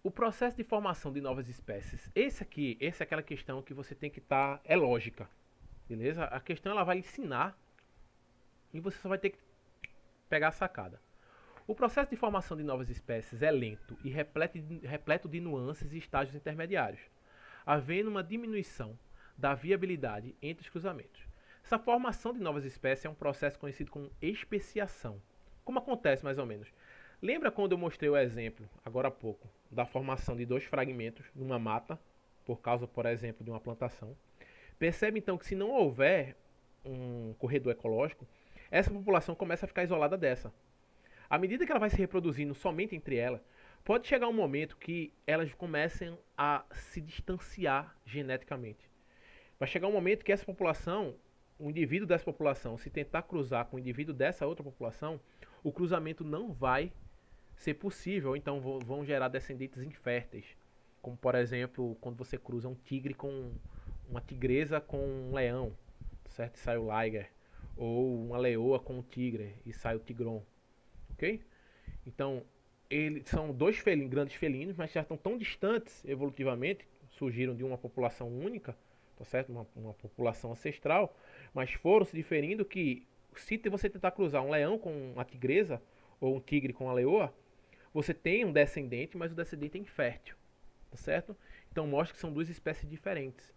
O processo de formação de novas espécies, esse é aquela questão que você tem que estar, é lógica, beleza? A questão ela vai ensinar e você só vai ter que pegar a sacada. O processo de formação de novas espécies é lento e repleto de nuances e estágios intermediários, havendo uma diminuição da viabilidade entre os cruzamentos. Essa formação de novas espécies é um processo conhecido como especiação. Como acontece mais ou menos? Lembra quando eu mostrei o exemplo, agora há pouco, da formação de dois fragmentos numa mata, por causa, por exemplo, de uma plantação? Percebe então que se não houver um corredor ecológico, essa população começa a ficar isolada dessa. À medida que ela vai se reproduzindo somente entre elas, pode chegar um momento que elas comecem a se distanciar geneticamente. Vai chegar um momento que essa população, o indivíduo dessa população, se tentar cruzar com o indivíduo dessa outra população, o cruzamento não vai ser possível, então vão gerar descendentes inférteis. Como, por exemplo, quando você cruza um tigre com uma tigresa com um leão, certo? E sai o liger. Ou uma leoa com um tigre e sai o tigron, ok? Então, eles são dois grandes felinos, mas já estão tão distantes evolutivamente, surgiram de uma população única, tá certo? Uma população ancestral, mas foram se diferindo que se você tentar cruzar um leão com uma tigresa ou um tigre com uma leoa, você tem um descendente, mas o descendente é infértil, tá certo? Então mostra que são duas espécies diferentes.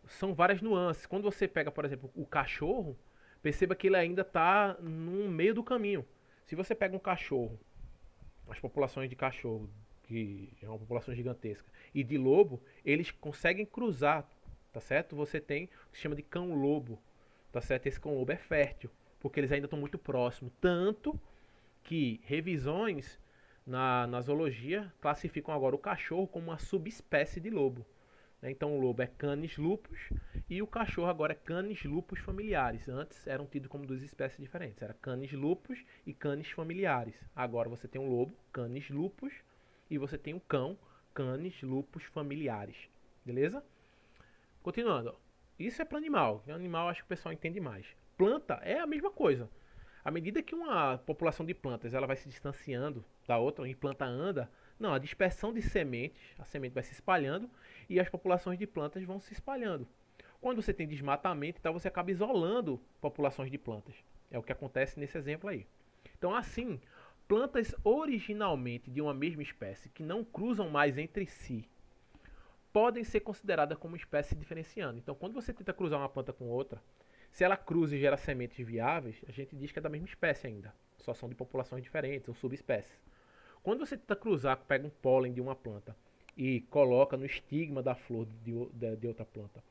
São várias nuances. Quando você pega, por exemplo, o cachorro, perceba que ele ainda está no meio do caminho. Se você pega um cachorro, as populações de cachorro, que é uma população gigantesca, e de lobo, eles conseguem cruzar, tá certo? Você tem o que se chama de cão-lobo, tá certo? Esse cão-lobo é fértil, porque eles ainda estão muito próximos. Tanto que revisões na zoologia classificam agora o cachorro como uma subespécie de lobo. Então o lobo é Canis lupus e o cachorro agora é Canis lupus familiares. Antes eram tidos como duas espécies diferentes. Era Canis lupus e Canis familiares. Agora você tem um lobo, Canis lupus, e você tem um cão, Canis lupus familiares. Beleza? Continuando. Isso é para animal. Animal acho que o pessoal entende mais. Planta é a mesma coisa. À medida que uma população de plantas ela vai se distanciando da outra, e planta anda, não, a dispersão de sementes, a semente vai se espalhando e as populações de plantas vão se espalhando. Quando você tem desmatamento, então você acaba isolando populações de plantas. É o que acontece nesse exemplo aí. Então, assim, plantas originalmente de uma mesma espécie que não cruzam mais entre si podem ser consideradas como espécie diferenciando. Então, quando você tenta cruzar uma planta com outra, se ela cruza e gera sementes viáveis, a gente diz que é da mesma espécie ainda. Só são de populações diferentes, ou subespécies. Quando você tenta cruzar, pega um pólen de uma planta e coloca no estigma da flor de outra planta,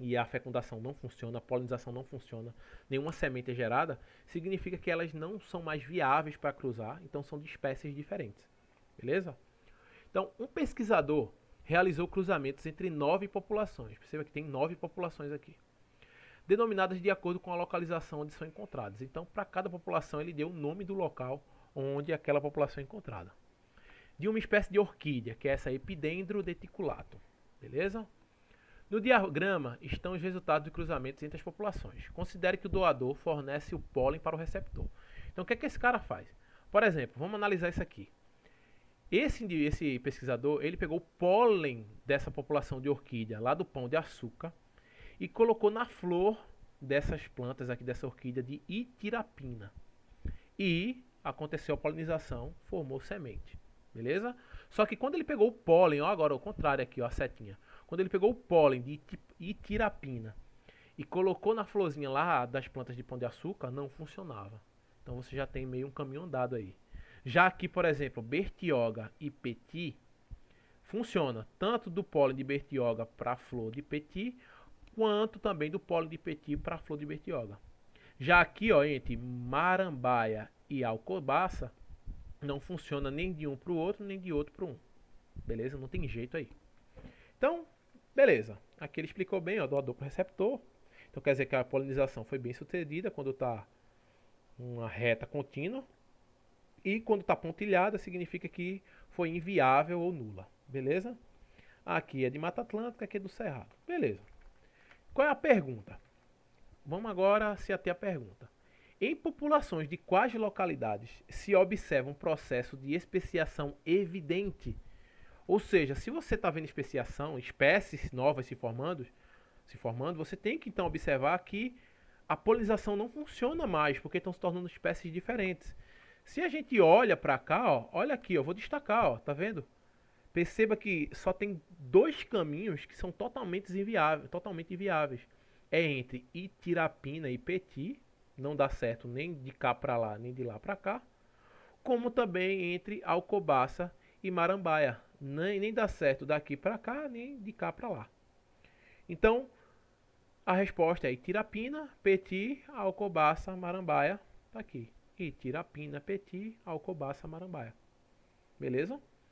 e a fecundação não funciona, a polinização não funciona, nenhuma semente é gerada, significa que elas não são mais viáveis para cruzar, então são de espécies diferentes. Beleza? Então, um pesquisador realizou cruzamentos entre 9 populações. Perceba que tem 9 populações aqui, denominadas de acordo com a localização onde são encontradas. Então, para cada população, ele deu o nome do local onde aquela população é encontrada. De uma espécie de orquídea, que é essa Epidendro deticulatum. Beleza? No diagrama estão os resultados de cruzamentos entre as populações. Considere que o doador fornece o pólen para o receptor. Então, o que é que esse cara faz? Por exemplo, vamos analisar isso aqui. Esse pesquisador, ele pegou o pólen dessa população de orquídea lá do pão de açúcar e colocou na flor dessas plantas aqui, dessa orquídea de Itirapina. E aconteceu a polinização, formou semente. Beleza? Só que quando ele pegou o pólen, ó, agora o contrário aqui, ó, a setinha. Quando ele pegou o pólen de Itirapina e colocou na florzinha lá das plantas de pão de açúcar, não funcionava. Então você já tem meio um caminho andado aí. Já aqui, por exemplo, Bertioga e Petit, funciona tanto do pólen de Bertioga para a flor de Petit, quanto também do pólen de Petit para a flor de Bertioga. Já aqui, ó, entre Marambaia e Alcobaça, não funciona nem de um para o outro, nem de outro para um. Beleza? Não tem jeito aí. Então, beleza. Aqui ele explicou bem, ó, doador para receptor. Então quer dizer que a polinização foi bem sucedida quando está uma reta contínua. E quando está pontilhada, significa que foi inviável ou nula. Beleza? Aqui é de Mata Atlântica, aqui é do Cerrado. Beleza. Qual é a pergunta? Vamos agora se ater à pergunta. Em populações de quais localidades se observa um processo de especiação evidente? Ou seja, se você está vendo especiação, espécies novas se formando, você tem que então observar que a polinização não funciona mais, porque estão se tornando espécies diferentes. Se a gente olha para cá, ó, olha aqui, eu vou destacar, ó, tá vendo? Perceba que só tem dois caminhos que são totalmente inviáveis. É entre Itirapina e Peti, não dá certo nem de cá para lá, nem de lá para cá, como também entre Alcobaça e Marambaia, nem dá certo daqui para cá, nem de cá para lá. Então, a resposta é Itirapina, Peti, Alcobaça, Marambaia, tá aqui. Itirapina, Peti, Alcobaça, Marambaia. Beleza?